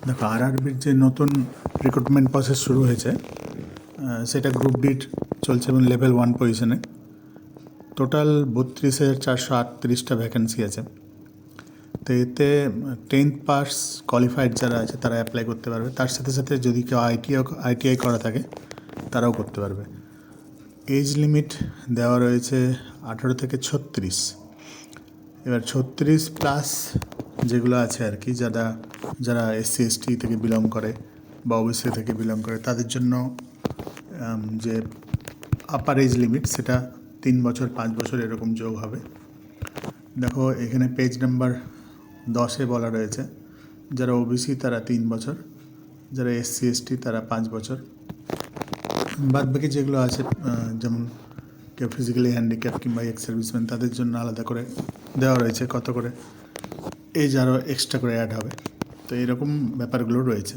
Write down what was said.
দেখো আরআরবির যে নতুন রিক্রুটমেন্ট প্রসেস শুরু হয়েছে সেটা গ্রুপ ডির চলছে এবং লেভেল 1 পজিশনে টোটাল 32,438টা ভ্যাকেন্সি আছে। তো এতে 10th পাস কোয়ালিফাইড যারা আছে তারা অ্যাপ্লাই করতে পারবে, তার সাথে সাথে যদি কেউ আইটিআই করা থাকে তারাও করতে পারবে। এজ লিমিট দেওয়া রয়েছে 18 থেকে 36। এবার 36+ যেগুলো আছে আর কি, যারা এসসি এসটি থেকে বিলং করে বা ওবিসি থেকে বিলং করে তাদের জন্য যে আপার এজ লিমিট সেটা 3 বছর 5 বছর এরকম যোগ হবে। দেখো এখানে পেজ নাম্বার 10-এ বলা রয়েছে যারা ওবিসি তারা 3 বছর, যারা এসসি এসটি তারা 5 বছর। বাদবাকি যেগুলো আছে যেমন কেউ ফিজিক্যালি হ্যান্ডিক্যাপ কিংবা এক্স সার্ভিসম্যান তাদের জন্য আলাদা করে দেওয়া রয়েছে কত করে এজ আরও এক্সট্রা করে অ্যাড হবে। তো এরকম ব্যাপারগুলো রয়েছে।